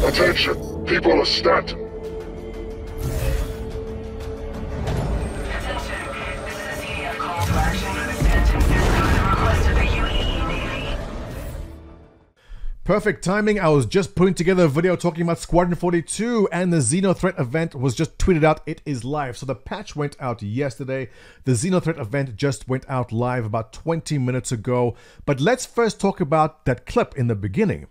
Attention! People are stat! Attention, this is a CDF call to action. Stanton is the request of the UAE Navy. Perfect timing. I was just putting together a video talking about Squadron 42 and the Xenothreat event was just tweeted out. It is live. So the patch went out yesterday. The Xenothreat event just went out live about 20 minutes ago. But let's first talk about that clip in the beginning.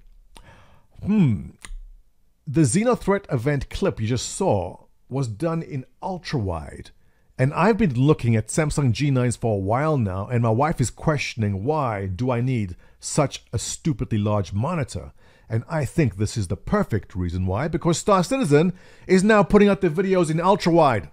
The Xenothreat event clip you just saw was done in ultra-wide. And I've been looking at Samsung G9s for a while now, and my wife is questioning why do I need such a stupidly large monitor. And I think this is the perfect reason why, because starcitizen is now putting out their videos in ultra-wide.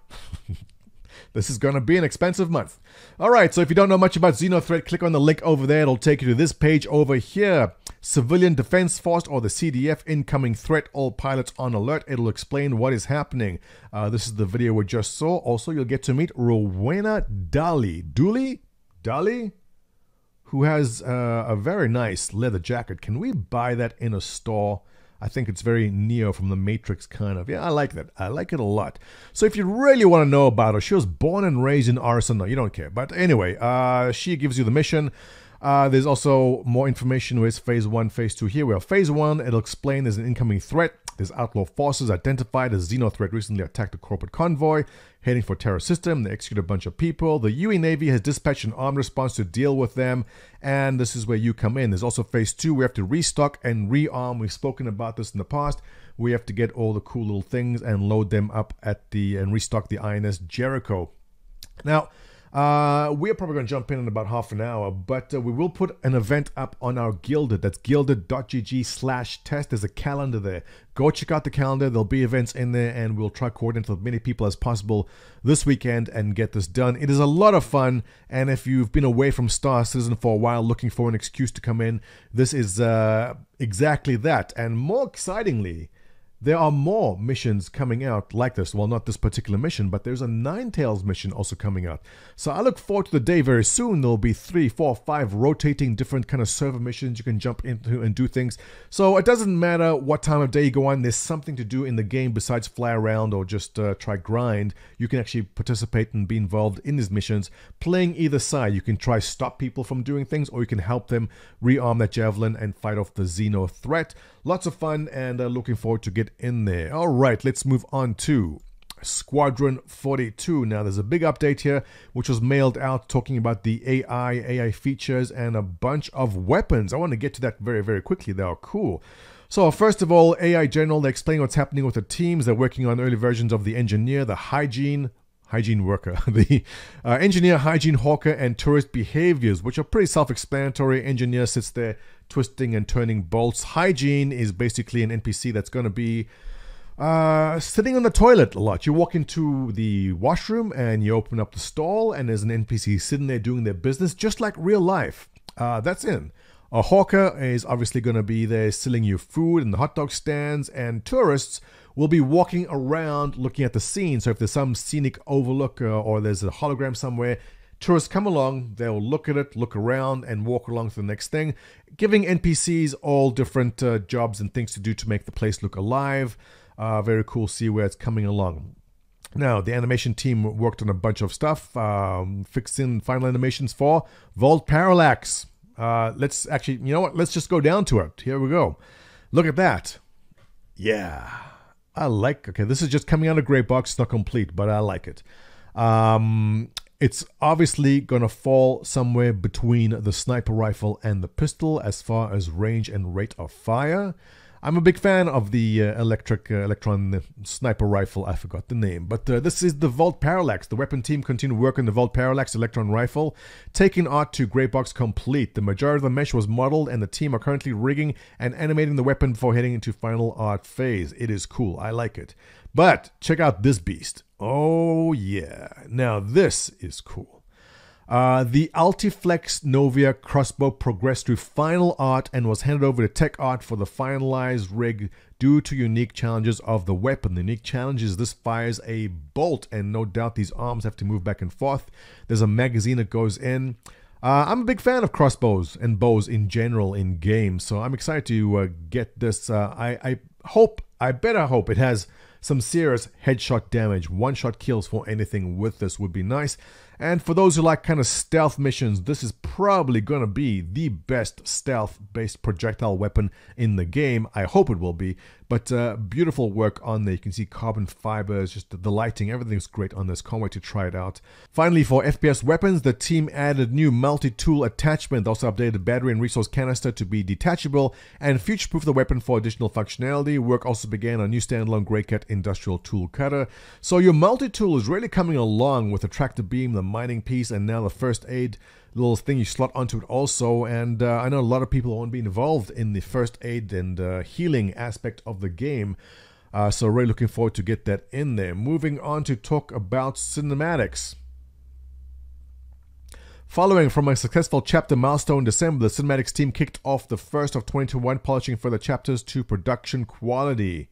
This is going to be an expensive month. Alright, so if you don't know much about Xenothreat, click on the link over there. It'll take you to this page over here. Civilian Defense Force, or the CDF, incoming threat, all pilots on alert. It'll explain what is happening. This is the video we just saw. Also, you'll get to meet Rowena Dali, who has a very nice leather jacket. Can we buy that in a store? I think it's very Neo from the Matrix kind of. Yeah, I like that. I like it a lot. So if you really want to know about her, she was born and raised in Arson. No, you don't care. But anyway, she gives you the mission. There's also more information with Phase 1, Phase 2 here. We have Phase 1. It'll explain there's an incoming threat. There's outlaw forces identified. A Xenothreat recently attacked a corporate convoy, heading for terror system. They execute a bunch of people. The UE Navy has dispatched an armed response to deal with them. And this is where you come in. There's also Phase 2. We have to restock and rearm. We've spoken about this in the past. We have to get all the cool little things and load them up at and restock the INS Jericho. Now, we are probably going to jump in about half an hour, but we will put an event up on our Gilded. That's gilded.gg/test. There's a calendar there. Go check out the calendar. There'll be events in there, and we'll try to coordinate with as many people as possible this weekend and get this done. It is a lot of fun, and if you've been away from Star Citizen for a while looking for an excuse to come in, this is exactly that. And more excitingly, there are more missions coming out like this. Well, not this particular mission, but there's a Ninetales mission also coming out. So I look forward to the day very soon. There'll be 3, 4, 5 rotating different kind of server missions you can jump into and do things. So it doesn't matter what time of day you go on. There's something to do in the game besides fly around or just try grind. You can actually participate and be involved in these missions, playing either side. You can try stop people from doing things, or you can help them rearm that javelin and fight off the Xenothreat. Lots of fun, and looking forward to get in there. All right, let's move on to Squadron 42. Now, there's a big update here, which was mailed out talking about the AI features and a bunch of weapons. I want to get to that very, very quickly. They are cool. So first of all, AI General, they explain what's happening with the teams. They're working on early versions of the Engineer, the Hygiene Worker, the Engineer, Hygiene Hawker, and Tourist Behaviors, which are pretty self-explanatory. Engineer sits there twisting and turning bolts. Hygiene is basically an NPC that's going to be sitting on the toilet a lot. You walk into the washroom and you open up the stall, and there's an NPC sitting there doing their business, just like real life. That's in. A hawker is obviously going to be there selling you food in the hot dog stands, and tourists will be walking around looking at the scene. So if there's some scenic overlook or there's a hologram somewhere, tourists come along, they'll look at it, look around, and walk along to the next thing, giving NPCs all different jobs and things to do to make the place look alive. Very cool, see where it's coming along. Now, the animation team worked on a bunch of stuff, fixing final animations for Vault Parallax. Let's actually, you know what, let's just go down to it. Here we go. Look at that. Yeah. Okay, this is just coming out of Gray Box. It's not complete, but I like it. It's obviously going to fall somewhere between the sniper rifle and the pistol as far as range and rate of fire. I'm a big fan of the electron sniper rifle. I forgot the name, but this is the Vault Parallax. The weapon team continue work on the Vault Parallax electron rifle, taking art to Gray Box complete. The majority of the mesh was modeled, and the team are currently rigging and animating the weapon before heading into final art phase. It is cool. I like it. But check out this beast. Oh yeah. Now this is cool. The Altiflex Novia crossbow progressed through final art and was handed over to Tech Art for the finalized rig due to unique challenges of the weapon. The unique challenge is this fires a bolt, and no doubt these arms have to move back and forth. There's a magazine that goes in. I'm a big fan of crossbows and bows in general in games, so I'm excited to get this. I better hope it has some serious headshot damage. One-shot kills for anything with this would be nice. And for those who like kind of stealth missions, this is probably going to be the best stealth-based projectile weapon in the game. I hope it will be. But beautiful work on there. You can see carbon fibers, just the lighting, everything's great on this. Can't wait to try it out. Finally, for FPS weapons, the team added new multi-tool attachment. They also updated the battery and resource canister to be detachable and future-proof the weapon for additional functionality. Work also began on new standalone Greycat industrial tool cutter. So your multi-tool is really coming along with the tractor beam, the mining piece, and now the first aid little thing you slot onto it also. And I know a lot of people want to be involved in the first aid and healing aspect of the game, so really looking forward to get that in there. Moving on to talk about cinematics. Following from a successful chapter milestone in December, the cinematics team kicked off the first of 2021, polishing further chapters to production quality.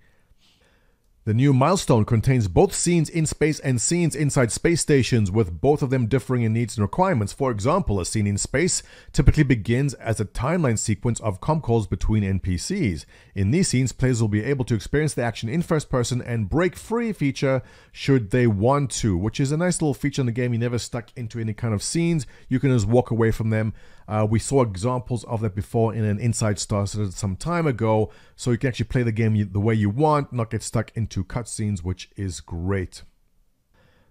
The new milestone contains both scenes in space and scenes inside space stations, with both of them differing in needs and requirements. For example, a scene in space typically begins as a timeline sequence of comm calls between NPCs. In these scenes, players will be able to experience the action in first person and break free feature should they want to, which is a nice little feature in the game. You're never stuck into any kind of scenes. You can just walk away from them. We saw examples of that before in an Inside StarCitizen some time ago, so you can actually play the game the way you want, not get stuck into cutscenes, which is great.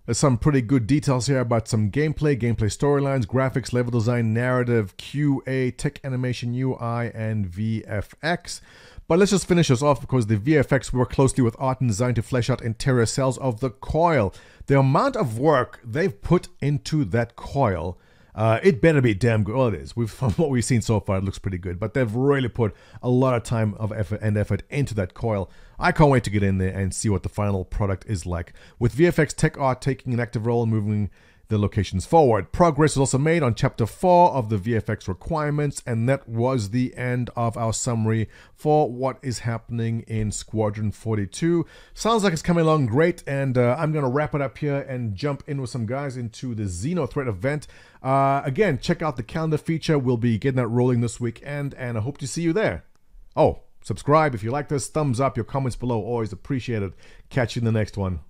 There's some pretty good details here about some gameplay storylines, graphics, level design, narrative, QA, tech animation, UI, and VFX. But let's just finish this off because the VFX work closely with art and design to flesh out interior cells of the coil. The amount of work they've put into that coil, it better be damn good. Well, it is. From what we've seen so far, it looks pretty good. But they've really put a lot of time of effort into that coil. I can't wait to get in there and see what the final product is like. With VFX tech art taking an active role in moving the locations forward. Progress was also made on Chapter 4 of the VFX requirements, and that was the end of our summary for what is happening in Squadron 42. Sounds like it's coming along great, and I'm going to wrap it up here and jump in with some guys into the Xenothreat event. Again, check out the calendar feature. We'll be getting that rolling this weekend, and I hope to see you there. Oh, subscribe if you like this. Thumbs up, your comments below, always appreciated. Catch you in the next one.